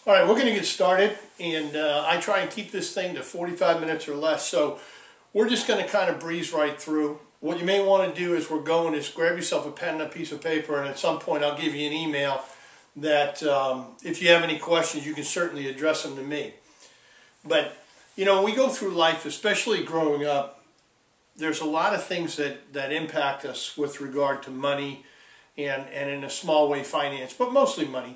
All right, we're going to get started, and I try and keep this thing to 45 minutes or less, so we're just going to kind of breeze right through. What you may want to do as we're going is grab yourself a pen and a piece of paper, and at some point I'll give you an email that if you have any questions, you can certainly address them to me. But, you know, we go through life, especially growing up, there's a lot of things that impact us with regard to money and in a small way finance, but mostly money.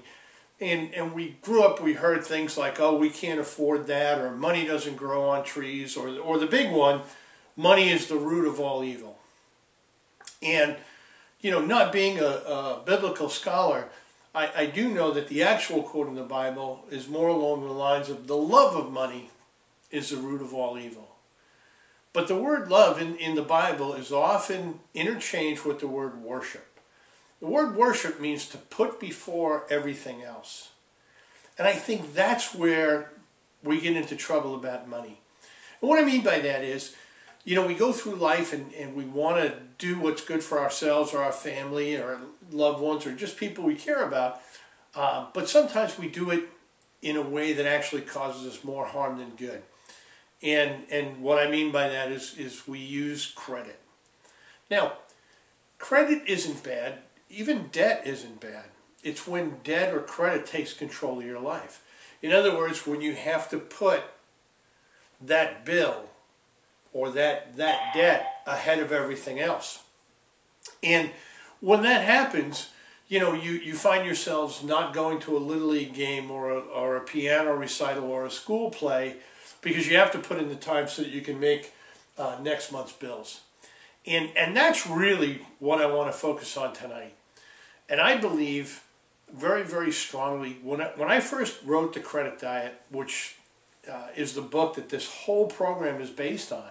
And we grew up, we heard things like, oh, we can't afford that, or money doesn't grow on trees, or the big one, money is the root of all evil. And, you know, not being a biblical scholar, I do know that the actual quote in the Bible is more along the lines of the love of money is the root of all evil. But the word love in the Bible is often interchanged with the word worship. The word worship means to put before everything else. And I think that's where we get into trouble about money. And what I mean by that is, you know, we go through life and we want to do what's good for ourselves or our family or loved ones or just people we care about. But sometimes we do it in a way that actually causes us more harm than good. And what I mean by that is we use credit. Now, credit isn't bad. Even debt isn't bad. It's when debt or credit takes control of your life. In other words, when you have to put that bill or that debt ahead of everything else. And when that happens, you know, you find yourselves not going to a Little League game or a piano recital or a school play because you have to put in the time so that you can make next month's bills. And that's really what I want to focus on tonight. And I believe very, very strongly, when I first wrote The Credit Diet, which is the book that this whole program is based on,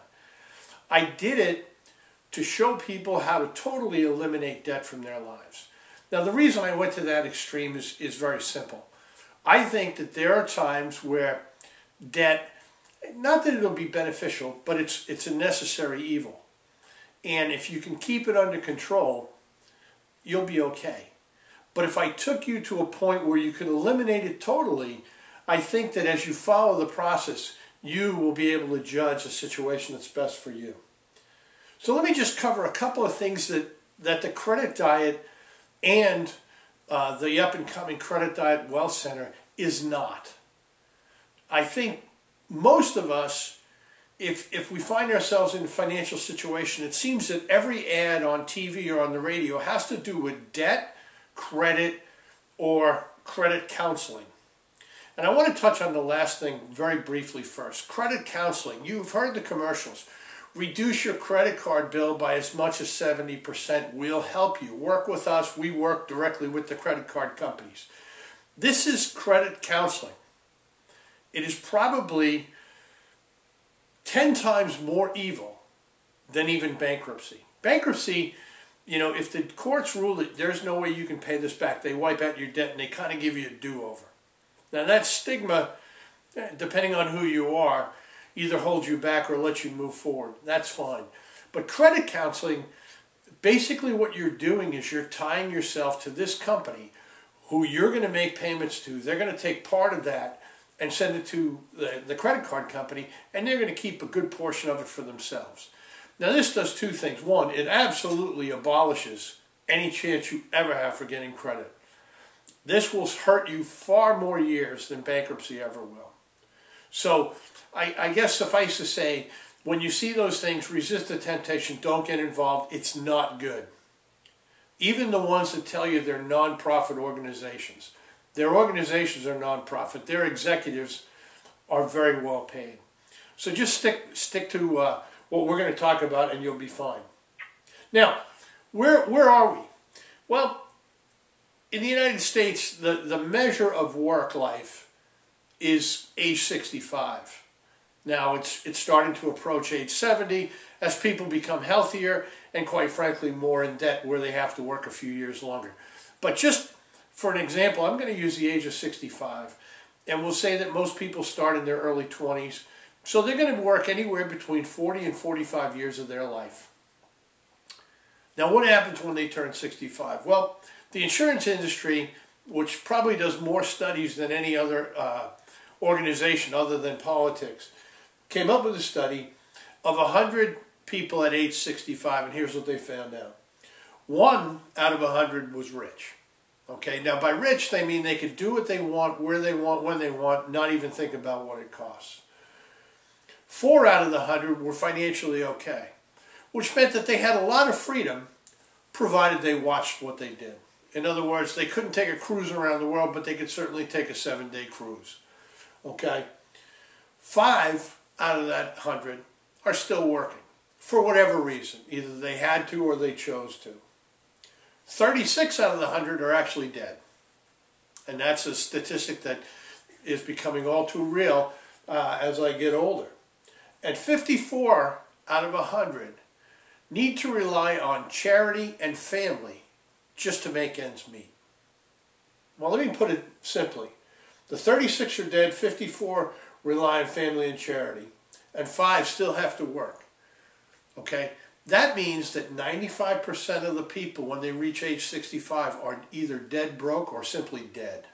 I did it to show people how to totally eliminate debt from their lives. Now, the reason I went to that extreme is very simple. I think that there are times where debt, not that it'll be beneficial, but it's a necessary evil. And if you can keep it under control, you'll be okay. But if I took you to a point where you could eliminate it totally, I think that as you follow the process, you will be able to judge a situation that's best for you. So let me just cover a couple of things that the Credit Diet and the up-and-coming Credit Diet Wealth Center is not. I think most of us, if we find ourselves in a financial situation, it seems that every ad on TV or on the radio has to do with debt, credit, or credit counseling. And I want to touch on the last thing very briefly first. Credit counseling. You've heard the commercials. Reduce your credit card bill by as much as 70%. We'll help you. Work with us. We work directly with the credit card companies. This is credit counseling. It is probably 10 times more evil than even bankruptcy. Bankruptcy, you know, if the courts rule that there's no way you can pay this back, they wipe out your debt and they kind of give you a do-over. Now that stigma, depending on who you are, either holds you back or lets you move forward. That's fine. But credit counseling, basically what you're doing is you're tying yourself to this company who you're going to make payments to. They're going to take part of that and send it to the credit card company, and they're going to keep a good portion of it for themselves. Now this does two things. One, it absolutely abolishes any chance you ever have for getting credit. This will hurt you far more years than bankruptcy ever will. So I guess suffice to say, when you see those things, resist the temptation, don't get involved. It's not good. Even the ones that tell you they're non-profit organizations. Their organizations are non-profit. Their executives are very well paid. So just stick to what we're going to talk about and you'll be fine. Now, where are we? Well, in the United States, the measure of work life is age 65. Now, it's starting to approach age 70 as people become healthier and, quite frankly, more in debt where they have to work a few years longer. But just for an example, I'm going to use the age of 65. And we'll say that most people start in their early 20s. So they're going to work anywhere between 40 and 45 years of their life. Now, what happens when they turn 65? Well, the insurance industry which probably does more studies than any other organization other than politics, came up with a study of 100 people at age 65, and here's what they found out. 1 out of 100 was rich. Okay, now by rich they mean they could do what they want, where they want, when they want, not even think about what it costs. 4 out of the 100 were financially okay, which meant that they had a lot of freedom provided they watched what they did. In other words, they couldn't take a cruise around the world, but they could certainly take a 7-day cruise. Okay? 5 out of that 100 are still working for whatever reason. Either they had to or they chose to. 36 out of the 100 are actually dead. And that's a statistic that is becoming all too real as I get older. And 54 out of 100 need to rely on charity and family just to make ends meet. Well, let me put it simply. The 36 are dead, 54 rely on family and charity, and 5 still have to work. Okay? That means that 95% of the people, when they reach age 65, are either dead broke or simply dead.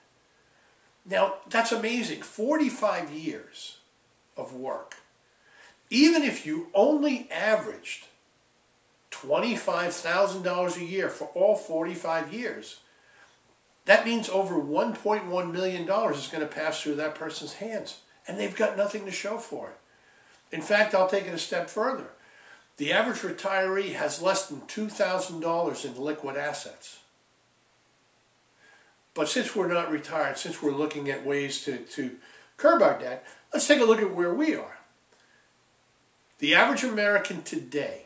Now, that's amazing. 45 years of work. Even if you only averaged $25,000 a year for all 45 years, that means over $1.1 million is going to pass through that person's hands. And they've got nothing to show for it. In fact, I'll take it a step further. The average retiree has less than $2,000 in liquid assets. But since we're not retired, since we're looking at ways to curb our debt, let's take a look at where we are. The average American today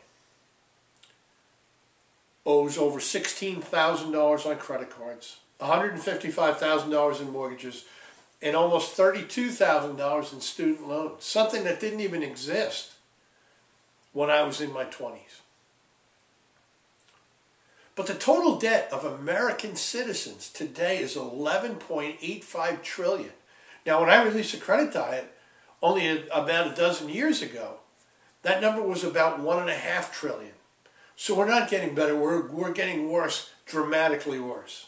owes over $16,000 on credit cards, $155,000 in mortgages, and almost $32,000 in student loans, something that didn't even exist when I was in my 20s. But the total debt of American citizens today is $11.85 trillion. Now, when I released the credit diet only about a dozen years ago, that number was about $1.5 trillion. So we're not getting better, we're getting worse, dramatically worse.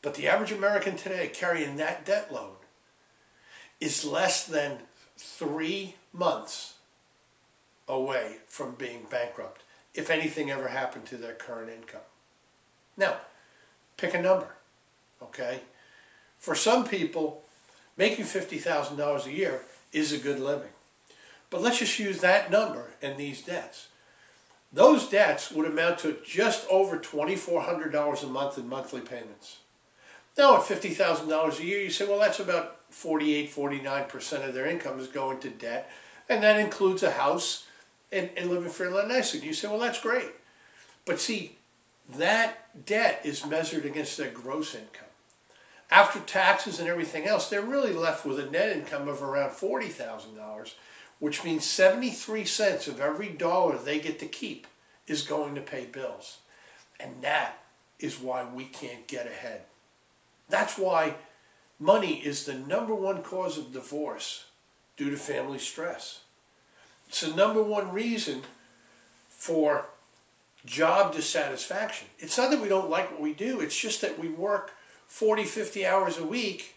But the average American today carrying that debt load is less than 3 months away from being bankrupt, if anything ever happened to their current income. Now, pick a number, okay? For some people, making $50,000 a year is a good living. But let's just use that number and these debts. Those debts would amount to just over $2,400 a month in monthly payments. Now at $50,000 a year, you say, well, that's about 48, 49% of their income is going to debt, and that includes a house and living fairly nicely. You say, well, that's great. But see, that debt is measured against their gross income. After taxes and everything else, they're really left with a net income of around $40,000, which means 73 cents of every dollar they get to keep is going to pay bills. And that is why we can't get ahead. That's why money is the #1 cause of divorce due to family stress. It's the #1 reason for job dissatisfaction. It's not that we don't like what we do, it's just that we work 40, 50 hours a week,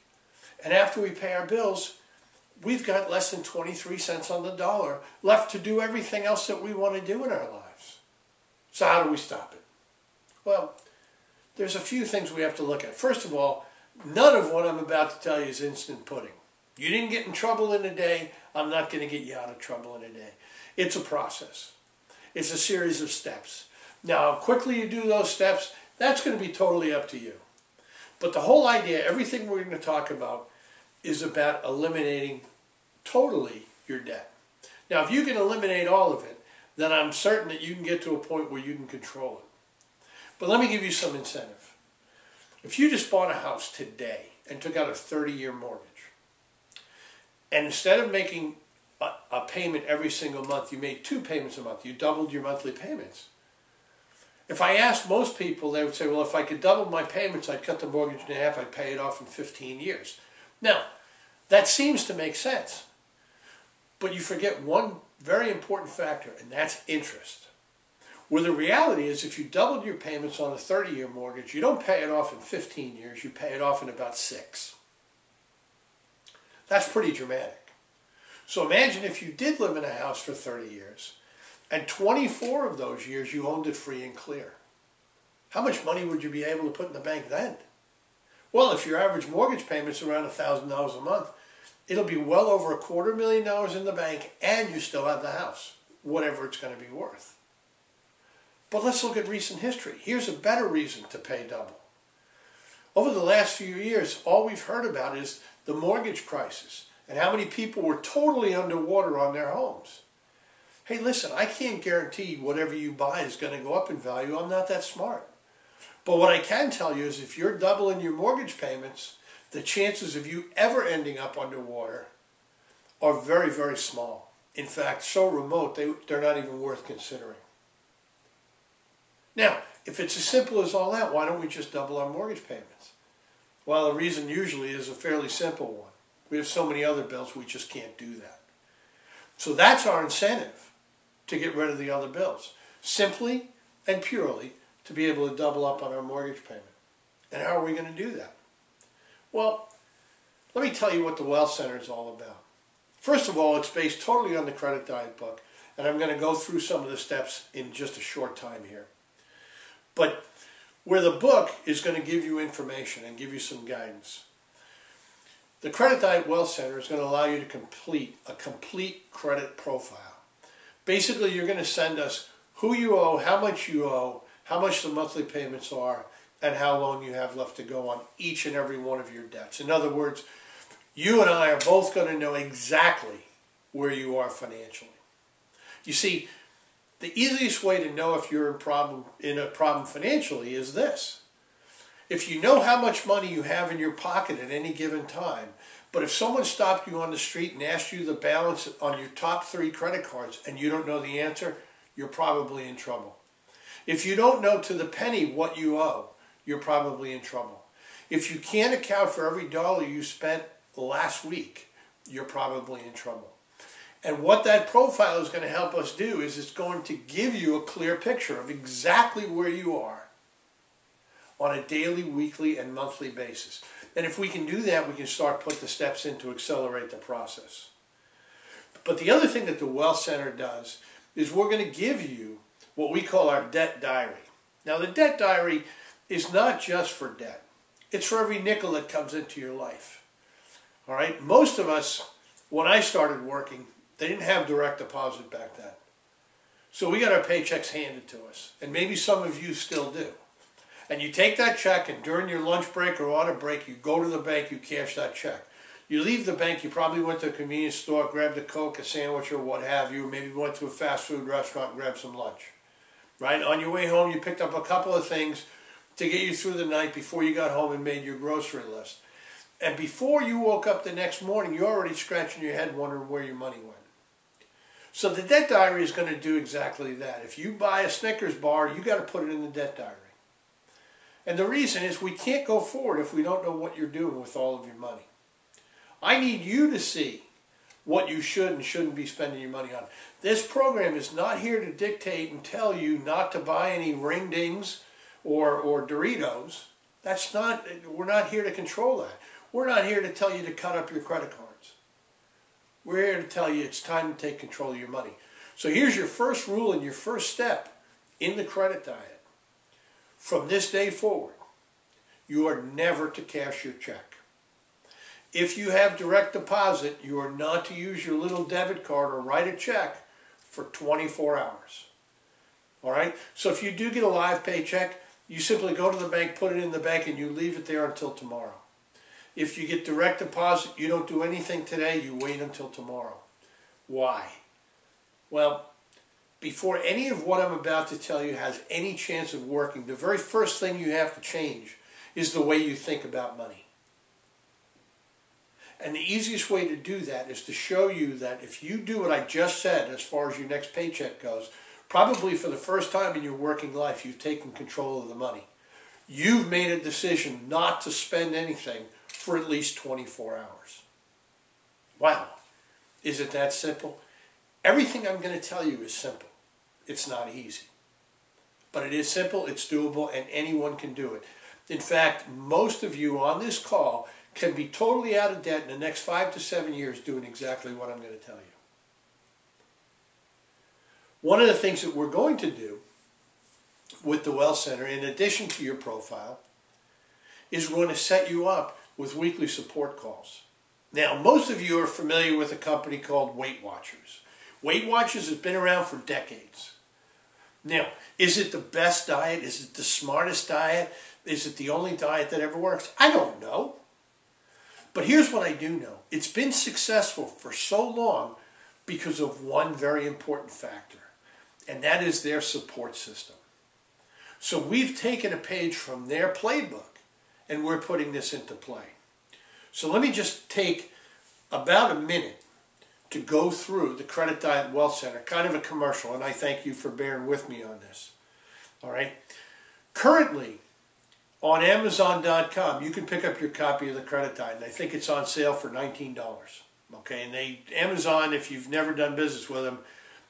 and after we pay our bills, we've got less than 23 cents on the dollar left to do everything else that we want to do in our lives. So how do we stop it? Well, there's a few things we have to look at. First of all, none of what I'm about to tell you is instant pudding. You didn't get in trouble in a day, I'm not going to get you out of trouble in a day. It's a process. It's a series of steps. Now, how quickly you do those steps, that's going to be totally up to you. But the whole idea, everything we're going to talk about, is about eliminating totally your debt. Now, if you can eliminate all of it, then I'm certain that you can get to a point where you can control it. But let me give you some incentive. If you just bought a house today and took out a 30-year mortgage, and instead of making a payment every single month, you made 2 payments a month, you doubled your monthly payments. If I asked most people, they would say, well, if I could double my payments, I'd cut the mortgage in half, I'd pay it off in 15 years. Now, that seems to make sense. But you forget one very important factor, and that's interest. Where the reality is, if you doubled your payments on a 30-year mortgage, you don't pay it off in 15 years, you pay it off in about 6. That's pretty dramatic. So imagine if you did live in a house for 30 years, and 24 of those years you owned it free and clear. How much money would you be able to put in the bank then? Well, if your average mortgage payment's around $1,000 a month, it'll be well over $250,000 in the bank, and you still have the house, whatever it's going to be worth. But let's look at recent history. Here's a better reason to pay double. Over the last few years, all we've heard about is the mortgage crisis and how many people were totally underwater on their homes. Hey, listen, I can't guarantee whatever you buy is going to go up in value. I'm not that smart. But what I can tell you is if you're doubling your mortgage payments, the chances of you ever ending up underwater are very, very small. In fact, so remote, they're not even worth considering. Now, if it's as simple as all that, why don't we just double our mortgage payments? Well, the reason usually is a fairly simple one. We have so many other bills, we just can't do that. So that's our incentive to get rid of the other bills. Simply and purely to be able to double up on our mortgage payment. And how are we going to do that? Well, let me tell you what the Wealth Center is all about. First of all, it's based totally on the Credit Diet book, and I'm going to go through some of the steps in just a short time here. But where the book is going to give you information and give you some guidance, the Credit Diet Wealth Center is going to allow you to complete a complete credit profile. Basically, you're going to send us who you owe, how much the monthly payments are, and how long you have left to go on each and every one of your debts. In other words, you and I are both going to know exactly where you are financially. You see, the easiest way to know if you're in a problem financially is this. If you know how much money you have in your pocket at any given time, but if someone stopped you on the street and asked you the balance on your top 3 credit cards and you don't know the answer, you're probably in trouble. If you don't know to the penny what you owe, you're probably in trouble. If you can't account for every dollar you spent last week, you're probably in trouble. And what that profile is going to help us do is it's going to give you a clear picture of exactly where you are on a daily, weekly, and monthly basis. And if we can do that, we can start put the steps in to accelerate the process. But the other thing that the Wealth Center does is we're going to give you what we call our debt diary. Now, the debt diary is not just for debt. It's for every nickel that comes into your life. All right? Most of us, when I started working, they didn't have direct deposit back then. So we got our paychecks handed to us. And maybe some of you still do. And you take that check, and during your lunch break or on a break, you go to the bank, you cash that check. You leave the bank, you probably went to a convenience store, grabbed a Coke, a sandwich, or what have you. Maybe went to a fast food restaurant and grabbed some lunch. Right? On your way home, you picked up a couple of things to get you through the night before you got home and made your grocery list. And before you woke up the next morning, you're already scratching your head wondering where your money went. So the debt diary is going to do exactly that. If you buy a Snickers bar, you got to put it in the debt diary. And the reason is we can't go forward if we don't know what you're doing with all of your money. I need you to see what you should and shouldn't be spending your money on. This program is not here to dictate and tell you not to buy any Ring Dings or Doritos. We're not here to control that. We're not here to tell you to cut up your credit cards. We're here to tell you it's time to take control of your money. So here's your first rule and your first step in the Credit Diet. From this day forward, you are never to cash your check. If you have direct deposit, you are not to use your little debit card or write a check for 24 hours. All right? So if you do get a live paycheck, you simply go to the bank, put it in the bank, and you leave it there until tomorrow. If you get direct deposit, you don't do anything today, you wait until tomorrow. Why? Well, before any of what I'm about to tell you has any chance of working, the very first thing you have to change is the way you think about money. And the easiest way to do that is to show you that if you do what I just said as far as your next paycheck goes, probably for the first time in your working life, you've taken control of the money. You've made a decision not to spend anything for at least 24 hours. Wow. Is it that simple? Everything I'm going to tell you is simple. It's not easy. But it is simple, it's doable, and anyone can do it. In fact, most of you on this call can be totally out of debt in the next 5 to 7 years doing exactly what I'm going to tell you. One of the things that we're going to do with the Wealth Center, in addition to your profile, is we're going to set you up with weekly support calls. Now, most of you are familiar with a company called Weight Watchers. Weight Watchers has been around for decades. Now, is it the best diet? Is it the smartest diet? Is it the only diet that ever works? I don't know. But here's what I do know. It's been successful for so long because of one very important factor, and that is their support system. So we've taken a page from their playbook, and we're putting this into play. So let me just take about a minute to go through the Credit Diet Wealth Center, kind of a commercial, and I thank you for bearing with me on this. All right. Currently, on Amazon.com, you can pick up your copy of the Credit Diet, and I think it's on sale for $19. Okay, and Amazon, if you've never done business with them,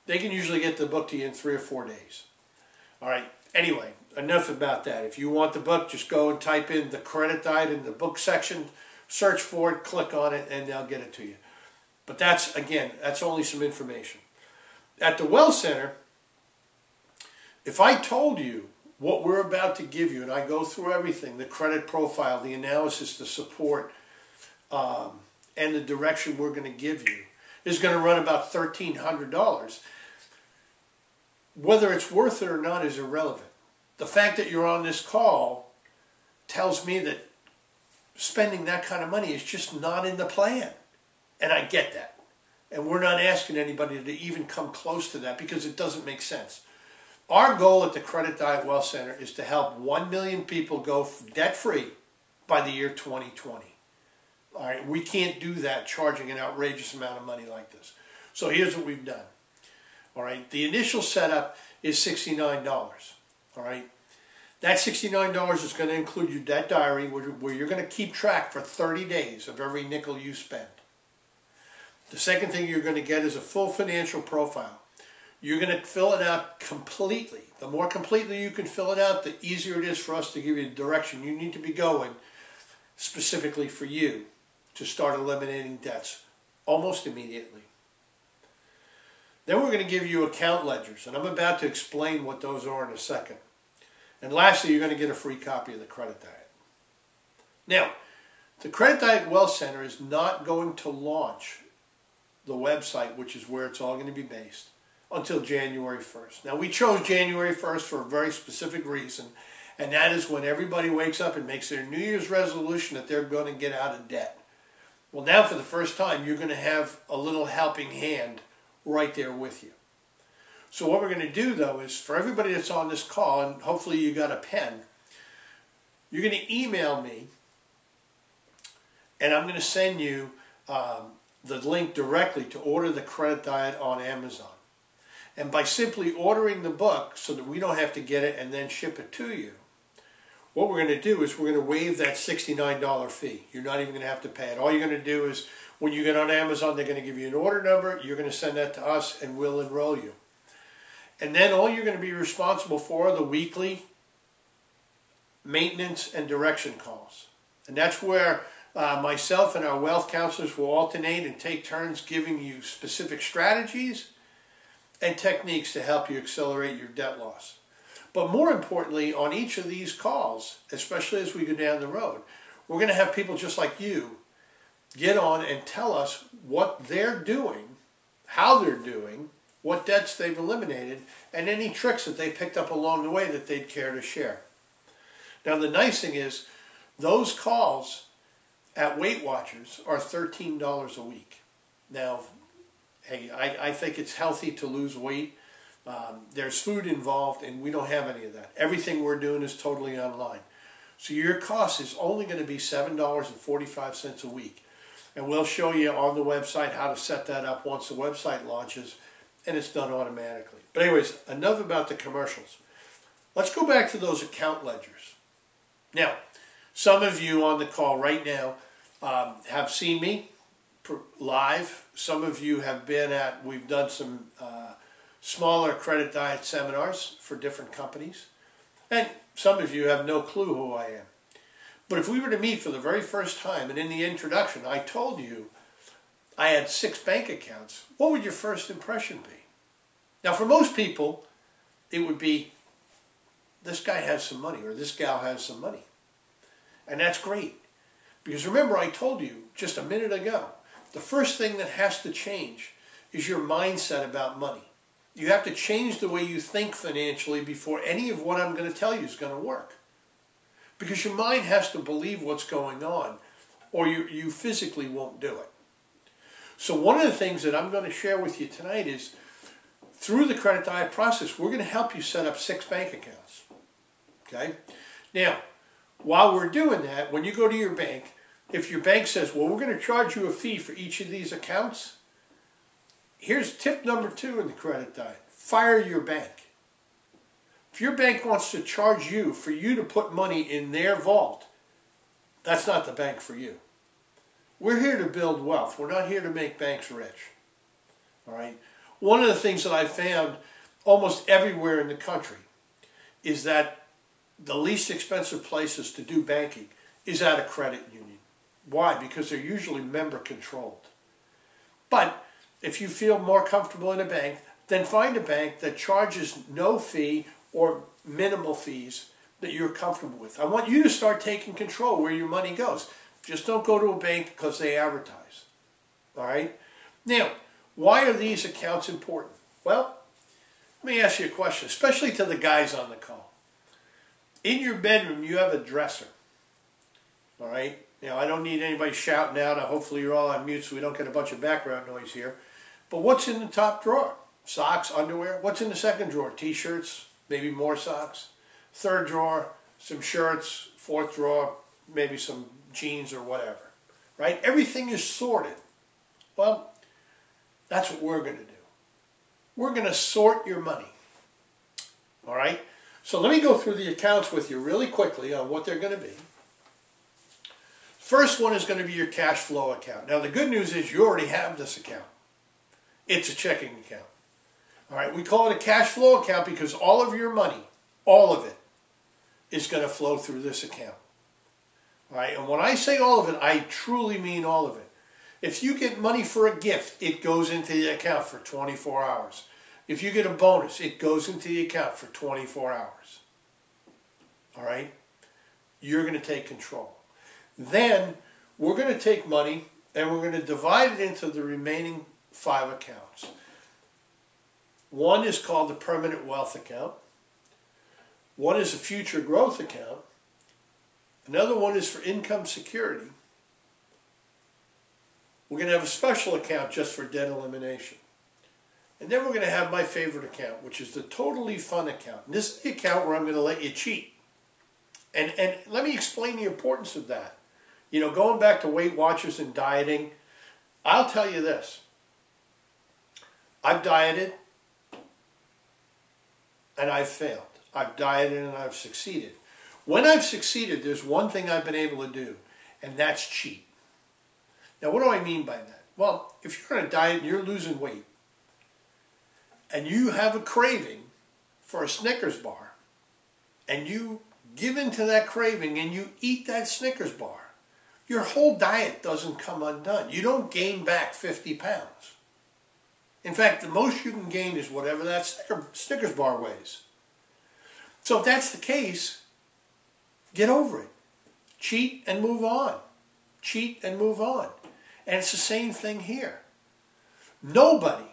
they can usually get the book to you in 3 or 4 days. All right. Anyway, enough about that. If you want the book, just go and type in the Credit Diet in the book section, search for it, click on it, and they'll get it to you. But that's, again, that's only some information. At the Wealth Center, if I told you what we're about to give you, and I go through everything, the credit profile, the analysis, the support, and the direction we're going to give you, is going to run about $1,300. Whether it's worth it or not is irrelevant. The fact that you're on this call tells me that spending that kind of money is just not in the plan. And I get that. And we're not asking anybody to even come close to that because it doesn't make sense. Our goal at the Credit Diet Wealth Center is to help 1 million people go debt-free by the year 2020. All right, we can't do that charging an outrageous amount of money like this. So here's what we've done. All right, the initial setup is $69. All right, that $69 is going to include your debt diary where you're going to keep track for 30 days of every nickel you spend. The second thing you're going to get is a full financial profile. You're going to fill it out completely. The more completely you can fill it out, the easier it is for us to give you the direction you need to be going specifically for you to start eliminating debts almost immediately. Then we're going to give you account ledgers, and I'm about to explain what those are in a second. And lastly, you're going to get a free copy of the Credit Diet. Now, the Credit Diet Wealth Center is not going to launch the website, which is where it's all going to be based, until January 1st. Now, we chose January 1st for a very specific reason, and that is when everybody wakes up and makes their New Year's resolution that they're going to get out of debt. Well, now for the first time, you're going to have a little helping hand right there with you. So what we're going to do, though, is for everybody that's on this call, and hopefully you got a pen, you're going to email me, and I'm going to send you the link directly to order the Credit Diet on Amazon. And by simply ordering the book so that we don't have to get it and then ship it to you, what we're going to do is we're going to waive that $69 fee. You're not even going to have to pay it. All you're going to do is when you get on Amazon, they're going to give you an order number. You're going to send that to us and we'll enroll you. And then all you're going to be responsible for are the weekly maintenance and direction calls. And that's where myself and our wealth counselors will alternate and take turns giving you specific strategies and techniques to help you accelerate your debt loss. But more importantly, on each of these calls, especially as we go down the road, we're going to have people just like you get on and tell us what they're doing, how they're doing, what debts they've eliminated, and any tricks that they picked up along the way that they'd care to share. Now, the nice thing is, those calls at Weight Watchers are $13 a week. Now, hey, I think it's healthy to lose weight. There's food involved, and we don't have any of that. Everything we're doing is totally online. So your cost is only going to be $7.45 a week. And we'll show you on the website how to set that up once the website launches, and it's done automatically. But anyways, enough about the commercials. Let's go back to those account ledgers. Now, some of you on the call right now have seen me live. Some of you have been at, we've done some smaller Credit Diet seminars for different companies. And some of you have no clue who I am. But if we were to meet for the very first time, and in the introduction I told you I had 6 bank accounts, what would your first impression be? Now for most people, it would be, this guy has some money, or this gal has some money. And that's great. Because remember, I told you just a minute ago, the first thing that has to change is your mindset about money. You have to change the way you think financially before any of what I'm going to tell you is going to work. Because your mind has to believe what's going on, or you physically won't do it. So one of the things that I'm going to share with you tonight is, through the credit diet process, we're going to help you set up 6 bank accounts. Okay? Now, while we're doing that, when you go to your bank, if your bank says, well, we're going to charge you a fee for each of these accounts, here's tip number 2 in the credit diet. Fire your bank. If your bank wants to charge you for you to put money in their vault, that's not the bank for you. We're here to build wealth. We're not here to make banks rich. All right? One of the things that I found almost everywhere in the country is that the least expensive places to do banking is at a credit union. Why? Because they're usually member controlled. But if you feel more comfortable in a bank, then find a bank that charges no fee or minimal fees that you're comfortable with. I want you to start taking control where your money goes. Just don't go to a bank because they advertise. All right? Now, why are these accounts important? Well, let me ask you a question, especially to the guys on the call. In your bedroom, you have a dresser. All right? Now, I don't need anybody shouting out. Hopefully you're all on mute so we don't get a bunch of background noise here. But what's in the top drawer? Socks, underwear. What's in the second drawer? T-shirts, maybe more socks. Third drawer, some shirts. Fourth drawer, maybe some jeans or whatever. Right? Everything is sorted. Well, that's what we're going to do. We're going to sort your money. All right? So let me go through the accounts with you really quickly on what they're going to be. First one is going to be your cash flow account. Now the good news is you already have this account. It's a checking account. All right, we call it a cash flow account because all of your money, all of it, is going to flow through this account. All right, and when I say all of it, I truly mean all of it. If you get money for a gift, it goes into the account for 24 hours. If you get a bonus, it goes into the account for 24 hours. All right? You're going to take control. Then we're going to take money and we're going to divide it into the remaining 5 accounts. One is called the permanent wealth account. One is a future growth account. Another one is for income security. We're going to have a special account just for debt elimination. And then we're going to have my favorite account, which is the totally fun account. And this is the account where I'm going to let you cheat. And let me explain the importance of that. You know, going back to Weight Watchers and dieting, I'll tell you this. I've dieted and I've failed. I've dieted and I've succeeded. When I've succeeded, there's one thing I've been able to do, and that's cheat. Now, what do I mean by that? Well, if you're on a diet and you're losing weight, and you have a craving for a Snickers bar, and you give in to that craving and you eat that Snickers bar, your whole diet doesn't come undone. You don't gain back 50 pounds. In fact, the most you can gain is whatever that Snickers bar weighs. So if that's the case, get over it. Cheat and move on. Cheat and move on. And it's the same thing here. Nobody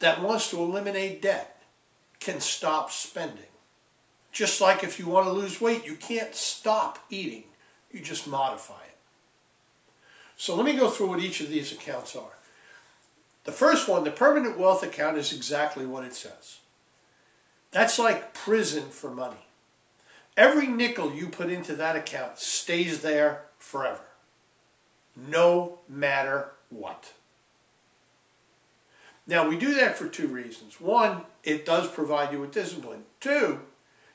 that wants to eliminate debt can stop spending. Just like if you want to lose weight, you can't stop eating. You just modify it. So let me go through what each of these accounts are. The first one, the permanent wealth account, is exactly what it says. That's like prison for money. Every nickel you put into that account stays there forever, no matter what. Now, we do that for 2 reasons. 1, it does provide you with discipline. 2,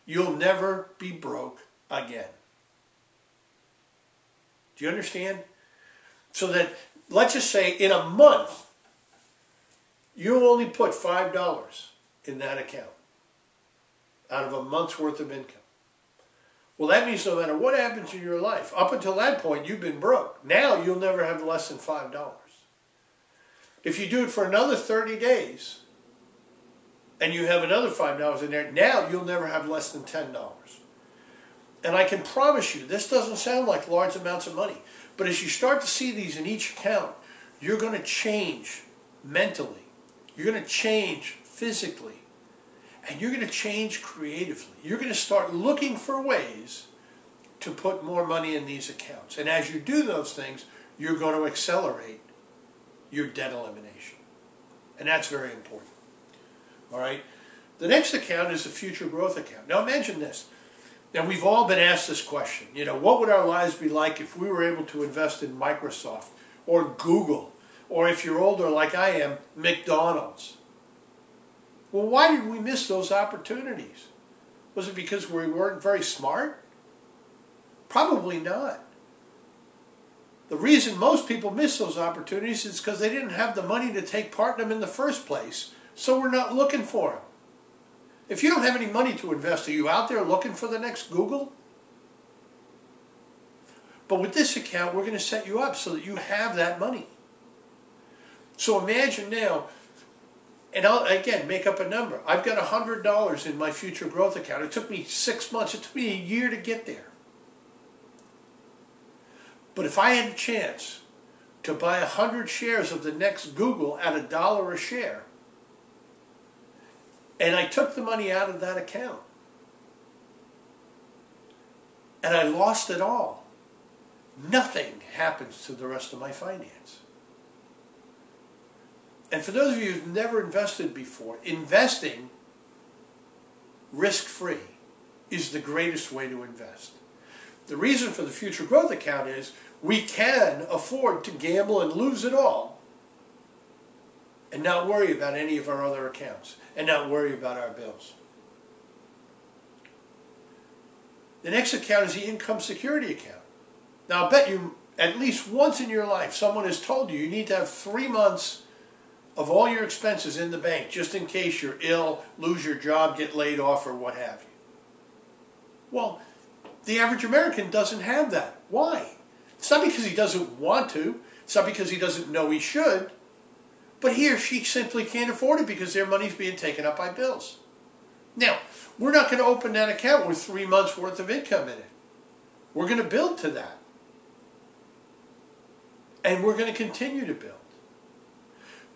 you'll never be broke again. Do you understand? So that, let's just say in a month, you only put $5 in that account out of a month's worth of income. Well, that means no matter what happens in your life, up until that point, you've been broke. Now you'll never have less than $5. If you do it for another 30 days, and you have another $5 in there, now you'll never have less than $10. And I can promise you, this doesn't sound like large amounts of money, but as you start to see these in each account, you're going to change mentally. You're going to change physically. And you're going to change creatively. You're going to start looking for ways to put more money in these accounts. And as you do those things, you're going to accelerate your debt elimination. And that's very important. All right? The next account is the future growth account. Now imagine this. Now we've all been asked this question. You know, what would our lives be like if we were able to invest in Microsoft or Google, or if you're older like I am, McDonald's? Well, why did we miss those opportunities? Was it because we weren't very smart? Probably not. The reason most people miss those opportunities is because they didn't have the money to take part in them in the first place, so we're not looking for them. If you don't have any money to invest, are you out there looking for the next Google? But with this account, we're going to set you up so that you have that money. So imagine now, and I'll, again, make up a number. I've got $100 in my future growth account. It took me 6 months. It took me a year to get there. But if I had a chance to buy 100 shares of the next Google at $1 a share, and I took the money out of that account, and I lost it all, nothing happens to the rest of my finance. And for those of you who've never invested before, investing risk-free is the greatest way to invest. The reason for the future growth account is we can afford to gamble and lose it all and not worry about any of our other accounts and not worry about our bills. The next account is the income security account. Now, I bet you at least once in your life someone has told you you need to have 3 months of all your expenses in the bank just in case you're ill, lose your job, get laid off, or what have you. Well, the average American doesn't have that. Why? It's not because he doesn't want to. It's not because he doesn't know he should. But he or she simply can't afford it because their money's being taken up by bills. Now, we're not going to open that account with 3 months worth of income in it. We're going to build to that. And we're going to continue to build.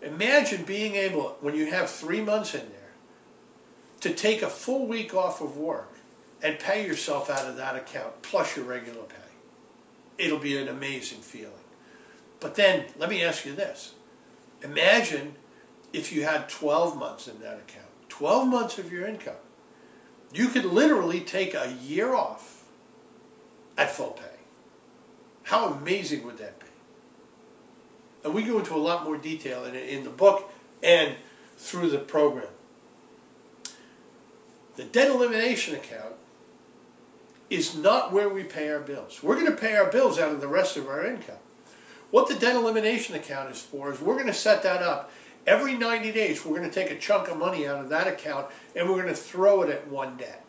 Imagine being able, when you have 3 months in there, to take a full week off of work and pay yourself out of that account plus your regular pay. It'll be an amazing feeling. But then, let me ask you this. Imagine if you had 12 months in that account. 12 months of your income. You could literally take a year off at full pay. How amazing would that be? And we go into a lot more detail in the book and through the program. The debt elimination account is not where we pay our bills. We're going to pay our bills out of the rest of our income. What the debt elimination account is for is we're going to set that up. Every 90 days, we're going to take a chunk of money out of that account and we're going to throw it at one debt.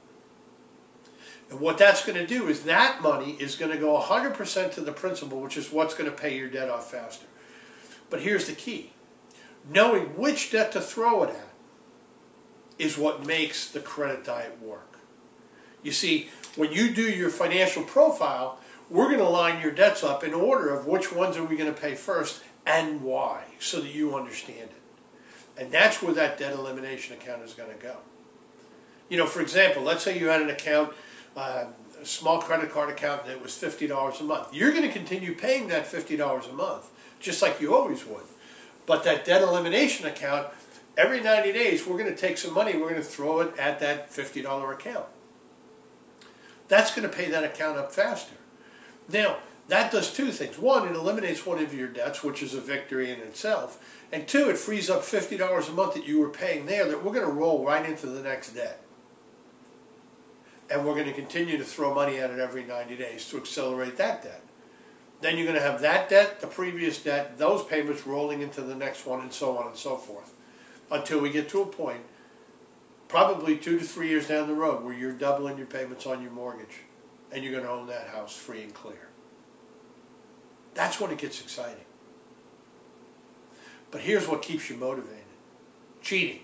And what that's going to do is that money is going to go 100% to the principal, which is what's going to pay your debt off faster. But here's the key. Knowing which debt to throw it at is what makes the credit diet work. You see, when you do your financial profile, we're going to line your debts up in order of which ones are we going to pay first and why, so that you understand it. And that's where that debt elimination account is going to go. You know, for example, let's say you had an account, a small credit card account that was $50 a month. You're going to continue paying that $50 a month, just like you always would. But that debt elimination account, every 90 days, we're going to take some money, we're going to throw it at that $50 account. That's going to pay that account up faster. Now, that does two things. One, it eliminates one of your debts, which is a victory in itself. And two, it frees up $50 a month that you were paying there that we're going to roll right into the next debt. And we're going to continue to throw money at it every 90 days to accelerate that debt. Then you're going to have that debt, the previous debt, those payments rolling into the next one, and so on and so forth. Until we get to a point, probably 2 to 3 years down the road, where you're doubling your payments on your mortgage. and you're going to own that house free and clear. That's when it gets exciting. But here's what keeps you motivated. Cheating.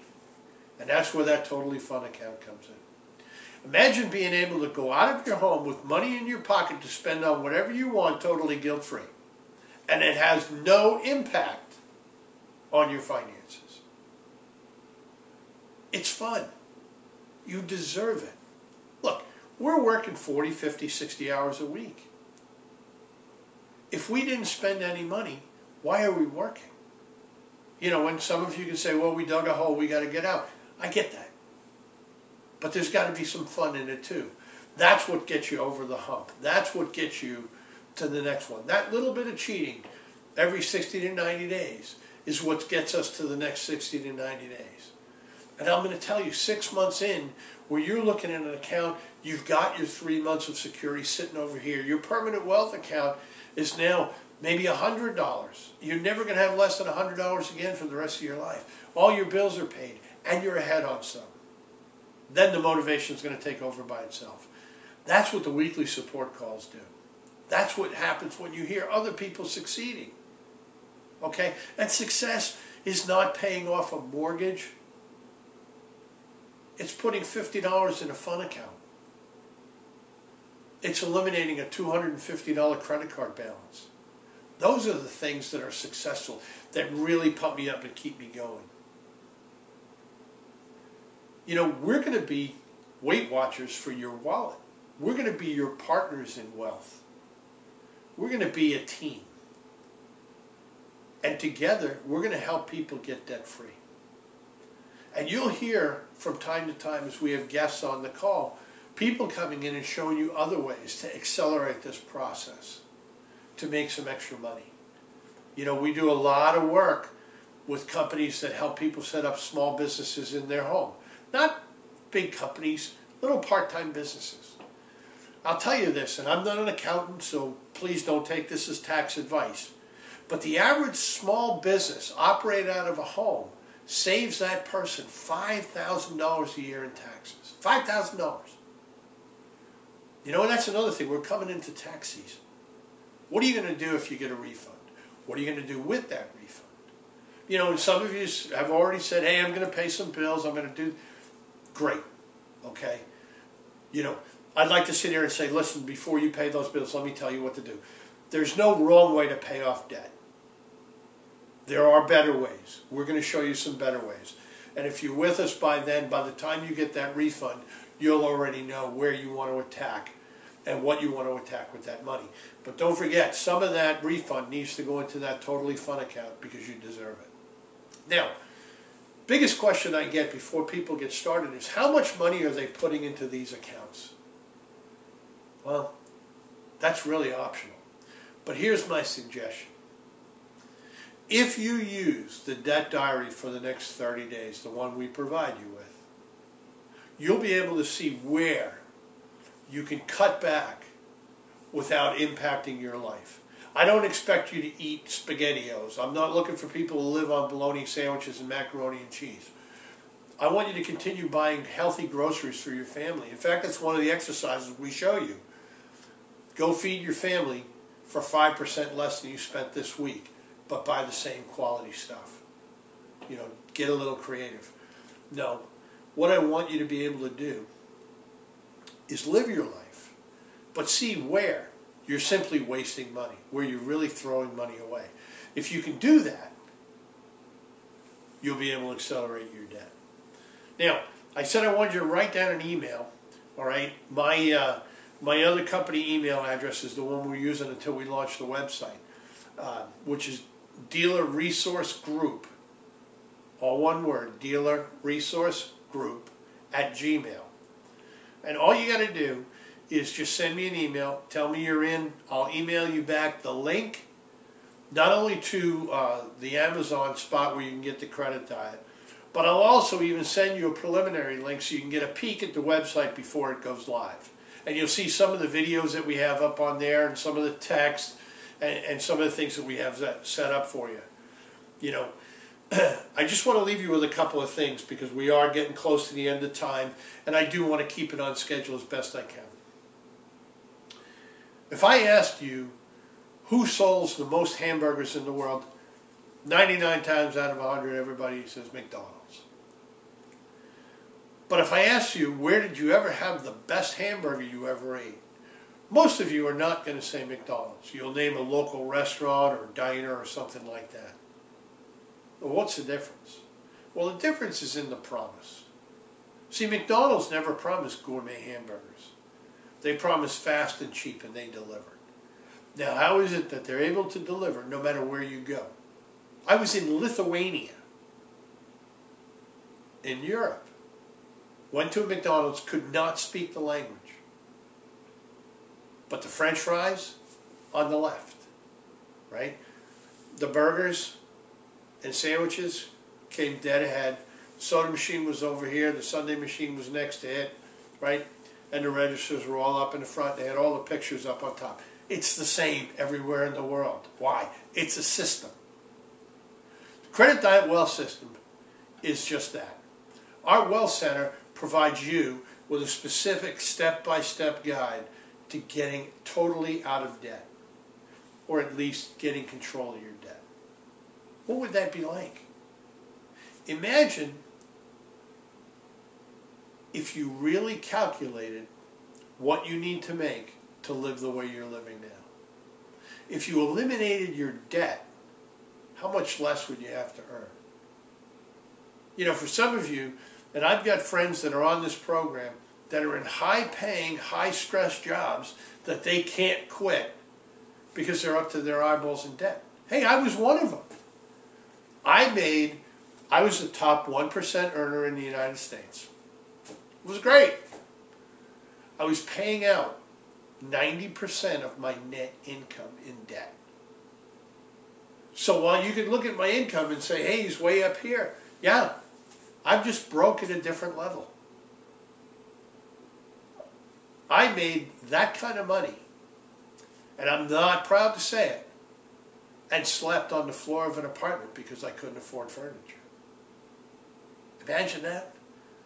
And that's where that Totally Fun account comes in. Imagine being able to go out of your home with money in your pocket to spend on whatever you want totally guilt-free. And it has no impact on your finances. It's fun. You deserve it. Look, we're working 40, 50, 60 hours a week. If we didn't spend any money, why are we working? You know, when some of you can say, well, we dug a hole, we got to get out. I get that. But there's got to be some fun in it too. That's what gets you over the hump. That's what gets you to the next one. That little bit of cheating every 60 to 90 days is what gets us to the next 60 to 90 days. And I'm going to tell you, 6 months in, where you're looking at an account, you've got your 3 months of security sitting over here. Your permanent wealth account is now maybe $100. You're never going to have less than $100 again for the rest of your life. All your bills are paid, and you're ahead on some. Then the motivation is going to take over by itself. That's what the weekly support calls do. That's what happens when you hear other people succeeding. Okay? And success is not paying off a mortgage. It's putting $50 in a fun account. It's eliminating a $250 credit card balance. Those are the things that are successful, that really pump me up and keep me going. You know, we're going to be Weight Watchers for your wallet. We're going to be your partners in wealth. We're going to be a team. And together, we're going to help people get debt-free. And you'll hear from time to time, as we have guests on the call, people coming in and showing you other ways to accelerate this process, to make some extra money. You know, we do a lot of work with companies that help people set up small businesses in their home. Not big companies, little part-time businesses. I'll tell you this, and I'm not an accountant, so please don't take this as tax advice, but the average small business operated out of a home saves that person $5,000 a year in taxes. $5,000. You know, and that's another thing. We're coming into tax season. What are you going to do if you get a refund? What are you going to do with that refund? You know, and some of you have already said, hey, I'm going to pay some bills. I'm going to do... Great. Okay? You know, I'd like to sit here and say, listen, before you pay those bills, let me tell you what to do. There's no wrong way to pay off debt. There are better ways. We're going to show you some better ways. And if you're with us by then, by the time you get that refund, you'll already know where you want to attack and what you want to attack with that money. But don't forget, some of that refund needs to go into that Totally Fun account because you deserve it. Now, biggest question I get before people get started is, how much money are they putting into these accounts? Well, that's really optional. But here's my suggestion. If you use the debt diary for the next 30 days, the one we provide you with, you'll be able to see where you can cut back without impacting your life. I don't expect you to eat SpaghettiOs. I'm not looking for people to live on bologna sandwiches and macaroni and cheese. I want you to continue buying healthy groceries for your family. In fact, that's one of the exercises we show you. Go feed your family for 5% less than you spent this week, but buy the same quality stuff. You know, get a little creative. No, what I want you to be able to do is live your life, but see where you're simply wasting money, where you're really throwing money away. If you can do that, you'll be able to accelerate your debt. Now, I said I wanted you to write down an email, all right? My other company email address is the one we're using until we launch the website, which is Dealer Resource Group, all one word, Dealer Resource Group @gmail. And all you got to do is just send me an email, tell me you're in, I'll email you back the link, not only to the Amazon spot where you can get the credit diet, but I'll also even send you a preliminary link so you can get a peek at the website before it goes live. And you'll see some of the videos that we have up on there and some of the text and some of the things that we have set up for you. You know, I just want to leave you with a couple of things because we are getting close to the end of time and I do want to keep it on schedule as best I can. If I asked you who sells the most hamburgers in the world, 99 times out of 100 everybody says McDonald's. But if I asked you, where did you ever have the best hamburger you ever ate? Most of you are not going to say McDonald's. You'll name a local restaurant or diner or something like that. Well, what's the difference? Well, the difference is in the promise. See, McDonald's never promised gourmet hamburgers. They promised fast and cheap, and they delivered. Now, how is it that they're able to deliver no matter where you go? I was in Lithuania, in Europe. Went to a McDonald's, could not speak the language. But the French fries, on the left, right? The burgers and sandwiches came dead ahead. Soda machine was over here. The sundae machine was next to it, right? And the registers were all up in the front. They had all the pictures up on top. It's the same everywhere in the world. Why? It's a system. The Credit Diet Wealth System is just that. Our Wealth Center provides you with a specific step-by-step guide to getting totally out of debt, or at least getting control of your debt. What would that be like? Imagine if you really calculated what you need to make to live the way you're living now. If you eliminated your debt, how much less would you have to earn? You know, for some of you, and I've got friends that are on this program that are in high-paying, high-stress jobs that they can't quit because they're up to their eyeballs in debt. Hey, I was one of them. I was the top 1% earner in the United States. It was great. I was paying out 90% of my net income in debt. So while you could look at my income and say, hey, he's way up here. Yeah, I'm just broke at a different level. I made that kind of money, and I'm not proud to say it, and slept on the floor of an apartment because I couldn't afford furniture. Imagine that.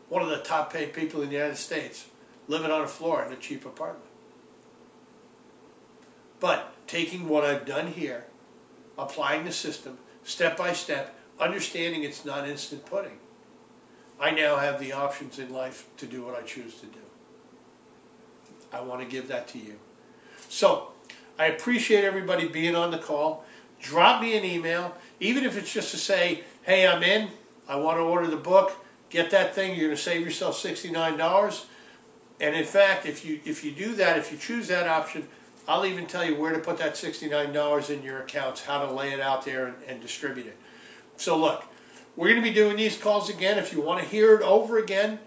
One of the top paid people in the United States living on a floor in a cheap apartment. But taking what I've done here, applying the system, step by step, understanding it's not instant pudding, I now have the options in life to do what I choose to do. I want to give that to you. So, I appreciate everybody being on the call. Drop me an email, even if it's just to say, hey, I'm in, I want to order the book, get that thing, you're going to save yourself $69. And in fact, if you do that, if you choose that option, I'll even tell you where to put that $69 in your accounts, how to lay it out there and distribute it. So look, we're going to be doing these calls again. If you want to hear it over again,